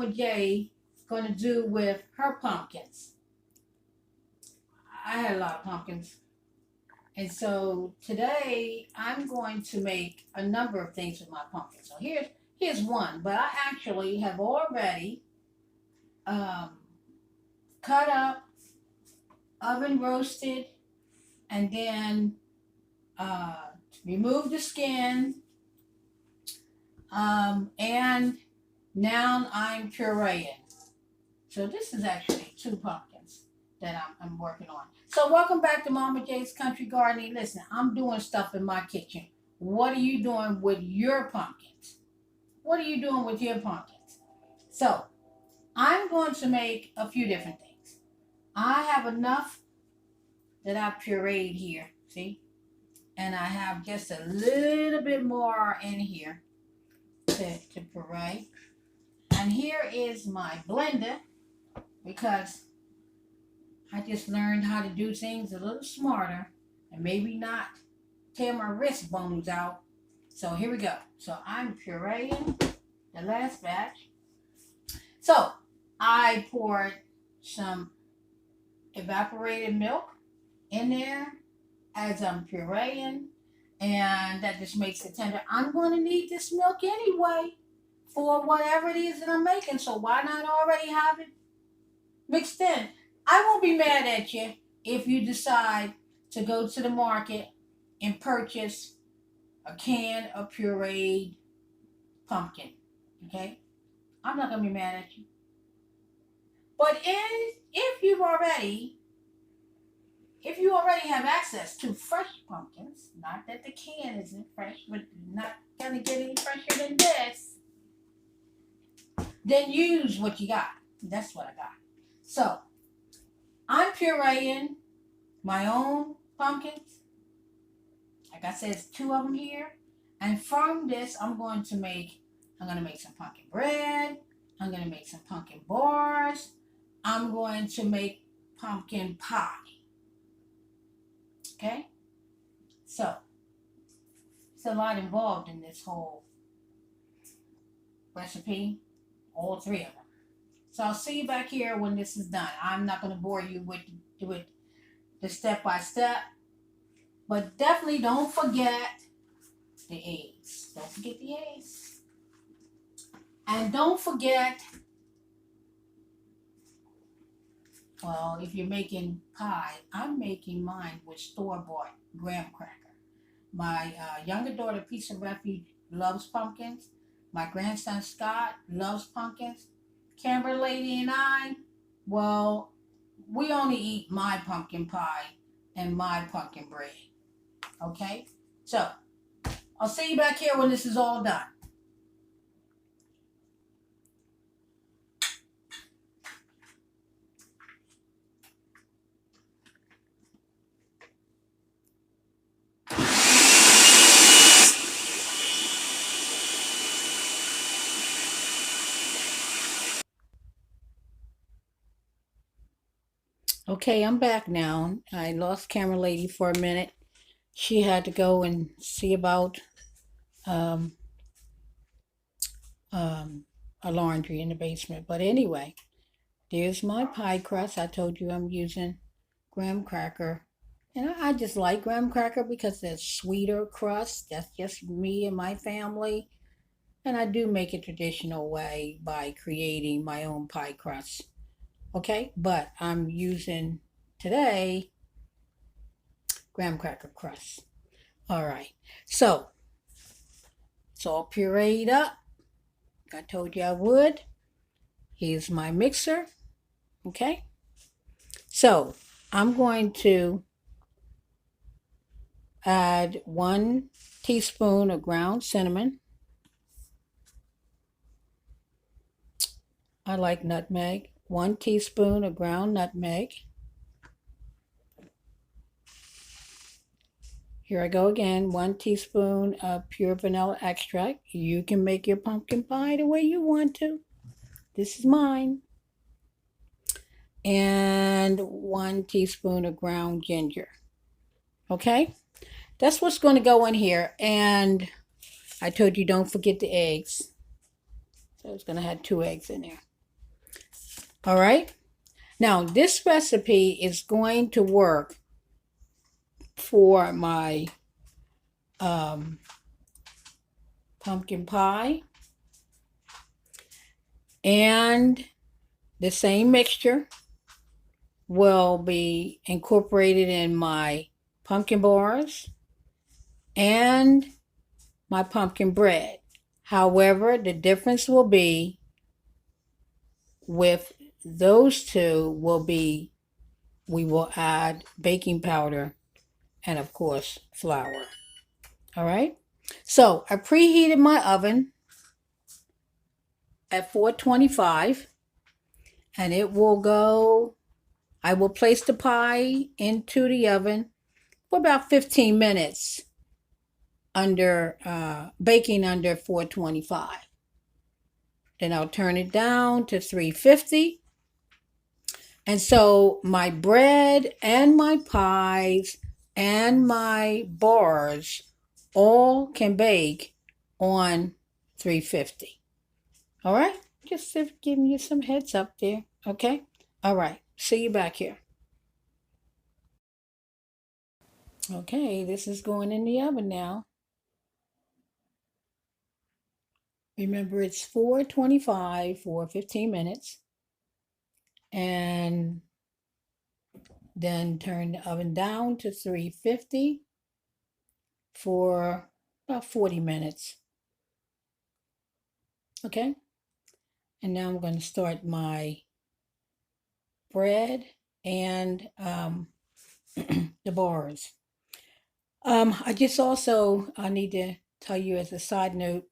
Momma J going to do with her pumpkins. I had a lot of pumpkins. And so today I'm going to make a number of things with my pumpkin. So here's one, but I actually have already cut up, oven roasted, and then remove the skin. And now I'm pureeing. So this is actually 2 pumpkins that I'm working on. So welcome back to Momma J's Country Gardening. Listen, I'm doing stuff in my kitchen. What are you doing with your pumpkins? What are you doing with your pumpkins? So I'm going to make a few different things. I have enough that I've pureed here, see? And I have just a little bit more in here to puree. And here is my blender, because I just learned how to do things a little smarter and maybe not tear my wrist bones out. So here we go. So I'm pureeing the last batch. So I poured some evaporated milk in there as I'm pureeing, and that just makes it tender. I'm going to need this milk anyway for whatever it is that I'm making, so why not already have it mixed in? I won't be mad at you if you decide to go to the market and purchase a can of pureed pumpkin, okay? I'm not going to be mad at you. But if you already have access to fresh pumpkins, not that the can isn't fresh, but not going to get any fresher than this, then use what you got. That's what I got. So I'm pureeing my own pumpkins. Like I said, it's 2 of them here. And from this, I'm going to make some pumpkin bread. I'm going to make some pumpkin bars. I'm going to make pumpkin pie. Okay? So, it's a lot involved in this whole recipe. All 3 of them. So I'll see you back here when this is done. I'm not going to bore you with the step-by-step. But definitely don't forget the eggs. Don't forget the eggs. And don't forget, well, if you're making pie, I'm making mine with store-bought graham cracker. My younger daughter, Peace of Refuge, loves pumpkins. My grandson, Scott, loves pumpkins. Camber Lady and I, well, we only eat my pumpkin pie and my pumpkin bread. Okay? So, I'll see you back here when this is all done. Okay, I'm back now. I lost Camera Lady for a minute. She had to go and see about a laundry in the basement. But anyway, there's my pie crust. I told you I'm using graham cracker. And I just like graham cracker because it's sweeter crust. That's just me and my family. And I do make it traditional way by creating my own pie crust. Okay, but I'm using today graham cracker crust. All right, so it's all pureed up. I told you I would. Here's my mixer. Okay, so I'm going to add 1 teaspoon of ground cinnamon. I like nutmeg. 1 teaspoon of ground nutmeg. Here I go again. 1 teaspoon of pure vanilla extract. You can make your pumpkin pie the way you want to. This is mine. And 1 teaspoon of ground ginger. Okay? That's what's going to go in here. And I told you don't forget the eggs. So it's going to have 2 eggs in there. All right. Now, this recipe is going to work for my um, pumpkin pie, and the same mixture will be incorporated in my pumpkin bars and my pumpkin bread. However, the difference will be with those two will be we will add baking powder and, of course, flour. All right. So I preheated my oven at 425, and it will go, I will place the pie into the oven for about 15 minutes under baking under 425. Then I'll turn it down to 350. And so my bread and my pies and my bars all can bake on 350. All right? Just giving you some heads up there. Okay? All right. See you back here. Okay, this is going in the oven now. Remember, it's 425 for 15 minutes. And then turn the oven down to 350 for about 40 minutes. Okay? And now I'm going to start my bread and the bars. I just also I need to tell you as a side note,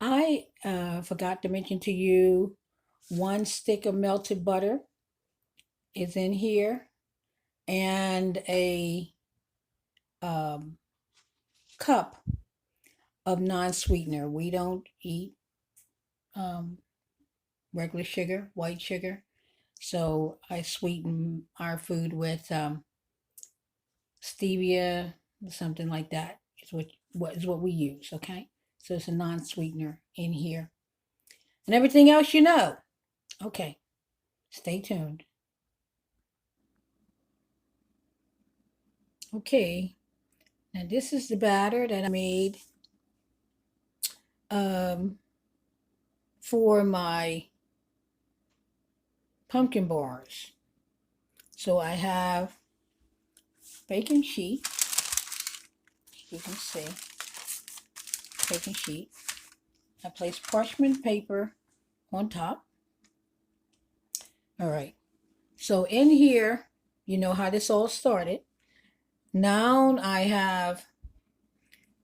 I forgot to mention to you 1 stick of melted butter is in here, and a um, cup of non-sweetener. We don't eat um, regular sugar, white sugar. So I sweeten our food with stevia, something like that. Is what we use. Okay, so it's a non-sweetener in here, and everything else you know. Okay, stay tuned. Okay, now this is the batter that I made um, for my pumpkin bars. So I have baking sheet. You can see baking sheet. I place parchment paper on top. All right. So in here, you know how this all started. Now I have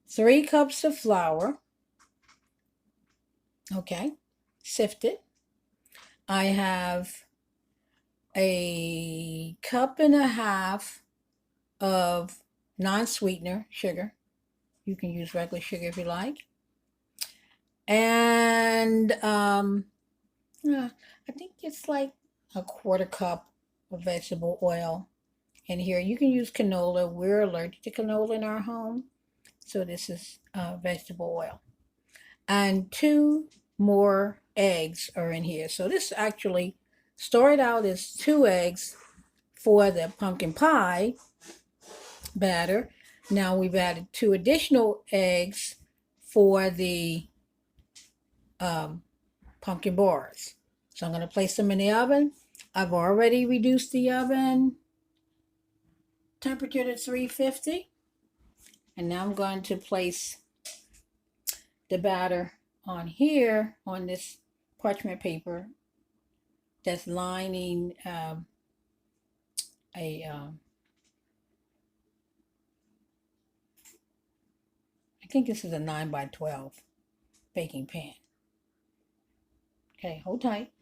3 cups of flour. Okay. Sifted. I have a cup and a half of non-sweetener sugar. You can use regular sugar if you like. And I think it's like a 1/4 cup of vegetable oil in here. You can use canola. We're allergic to canola in our home, so this is vegetable oil. And 2 more eggs are in here. So this actually started out as 2 eggs for the pumpkin pie batter. Now we've added 2 additional eggs for the um, pumpkin bars. So I'm going to place them in the oven. I've already reduced the oven temperature to 350. And now I'm going to place the batter on here on this parchment paper that's lining a I think this is a 9 by 12 baking pan. Okay, hold tight.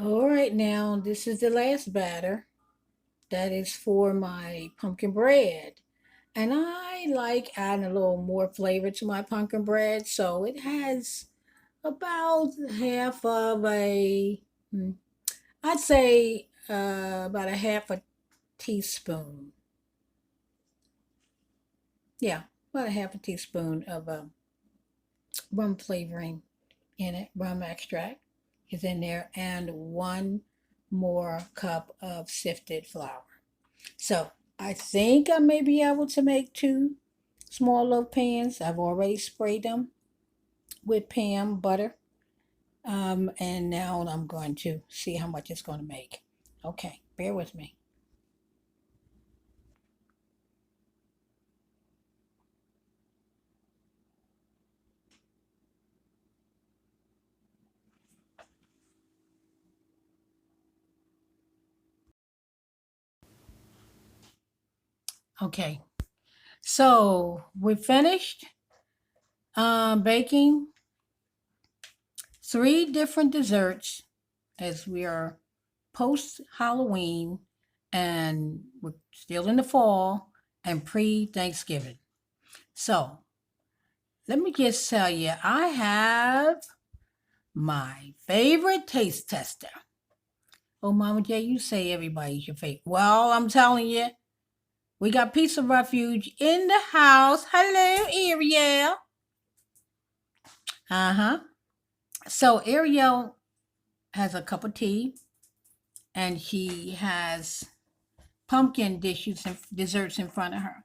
All right, now this is the last batter. That is for my pumpkin bread. And I like adding a little more flavor to my pumpkin bread. So it has about half of hmm, I'd say about a half a teaspoon. Yeah, about a half a teaspoon of rum flavoring in it. Rum extract is in there, and 1 more cup of sifted flour. So I think I may be able to make 2 small loaf pans. I've already sprayed them with Pam butter. And now I'm going to see how much it's going to make. Okay, bear with me. Okay, so we finished baking 3 different desserts as we are post Halloween and we're still in the fall and pre Thanksgiving. So let me just tell you, I have my favorite taste tester. Oh, Mama J, you say everybody's your favorite. Well, I'm telling you, we got Peace of Refuge in the house. Hello, Ariel. Uh-huh. So Ariel has a cup of tea, and she has pumpkin dishes and desserts in front of her.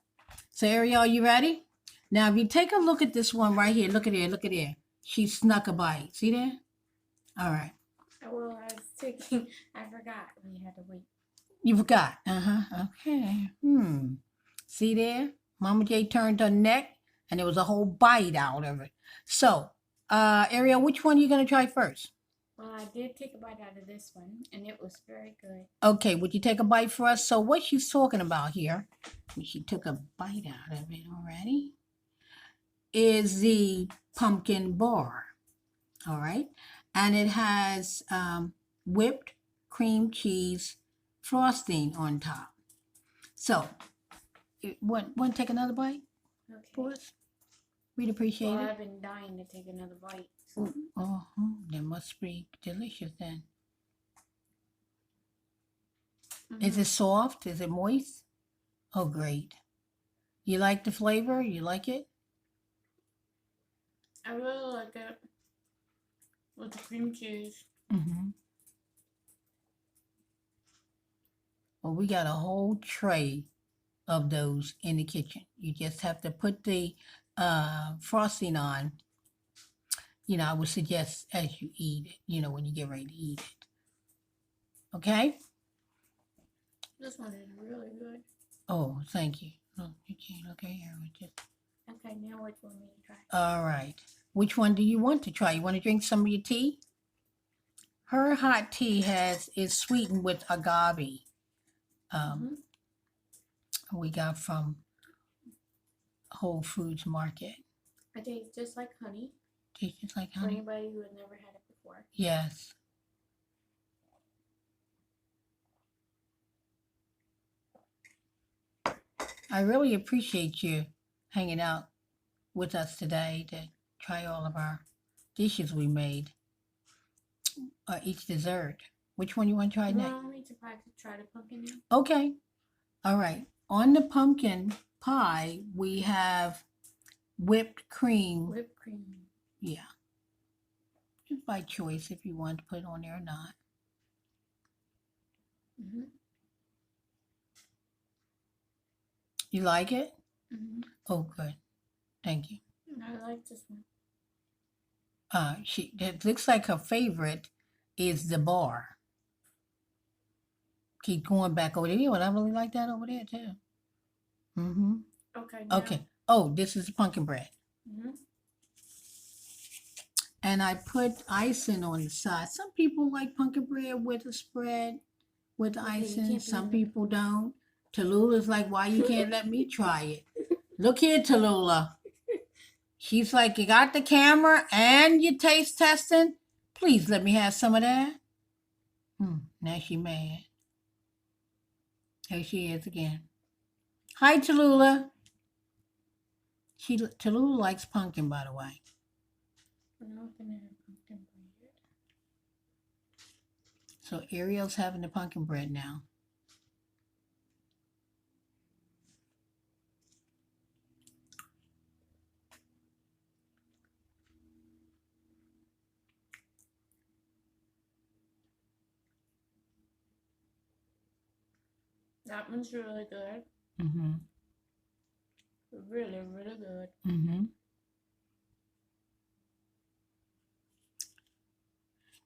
So Ariel, you ready? Now, if you take a look at this one right here, look at here, look at here. She snuck a bite. See there? All right. Well, I was taking, I forgot we had to wait. You forgot. Uh-huh. Okay. See there? Mama J turned her neck and there was a whole bite out of it. So, Ariel, which one are you gonna try first? Well, I did take a bite out of this one, and it was very good. Okay, would you take a bite for us? So what she's talking about here, she took a bite out of it already, is the pumpkin bar. All right. And it has whipped cream cheese frosting on top. So, want to take another bite for Okay. us? We'd appreciate Well, it. I've been dying to take another bite. So. Oh, that must be delicious then. Is it soft? Is it moist? Oh, great. You like the flavor? You like it? I really like it with the cream cheese. Mm-hmm. Well, we got a whole tray of those in the kitchen. You just have to put the frosting on. You know, I would suggest as you eat it, you know, when you get ready to eat it. Okay? This one is really good. Oh, thank you. Oh, okay, here. Okay, now which one do you try? All right. Which one do you want to try? You want to drink some of your tea? Her hot tea is sweetened with agave. We got from Whole Foods Market. It tastes just like honey. Tastes just like For honey. anybody who has never had it before. Yes. I really appreciate you hanging out with us today to try all of our dishes we made. Each dessert. Which one you want to try You next? want me to try the pumpkin now? Okay. All right. On the pumpkin pie, we have whipped cream. Whipped cream. Yeah. Just by choice if you want to put it on there or not. Mm-hmm. You like it? Mm-hmm. Oh, good. Thank you. I like this one. It looks like her favorite is the bar. Keep going back over there. Yeah, well, I really like that over there too. Mm-hmm. Okay. Now. Okay. Oh, this is pumpkin bread. Mm-hmm. And I put icing on the side. Some people like pumpkin bread with a spread with icing. Some people don't. Tallulah's like, why you can't let me try it? Look here, Tallulah. She's like, you got the camera and you taste testing? Please let me have some of that. Now she mad. Here she is again. Hi, Tallulah. Tallulah likes pumpkin, by the way. We're not gonna have pumpkin bread. So Ariel's having the pumpkin bread now. That one's really good. Mm-hmm. Really, really good. Mm-hmm.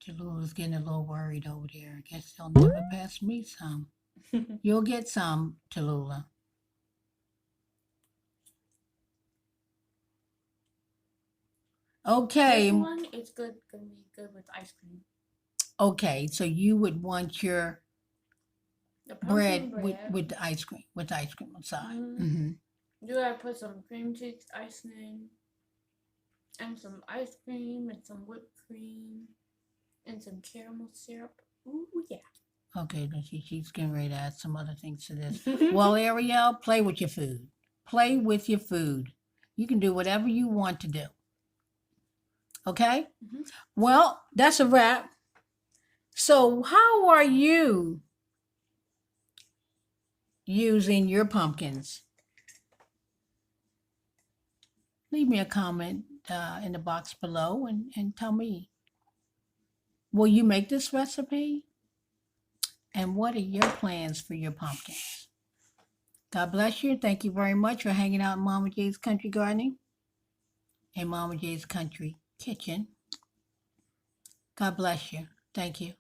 Tallulah's getting a little worried over there. I guess they'll never pass me some. You'll get some, Tallulah. Okay. This one is good. Gonna be good with ice cream. Okay, so you would want your The bread pumpkin with, bread. with the ice cream, with the ice cream inside. Mhm. Mm-hmm. You gotta put some cream cheese icing and some ice cream and some whipped cream and some caramel syrup. Ooh yeah. Okay, then she's getting ready to add some other things to this. Well, Ariel, play with your food. Play with your food. You can do whatever you want to do. Okay? Mhm. Well, that's a wrap. So, how are you using your pumpkins? Leave me a comment in the box below and tell me, will you make this recipe? And what are your plans for your pumpkins? God bless you. Thank you very much for hanging out in Momma J's Country Gardening and Momma J's Country Kitchen. God bless you. Thank you.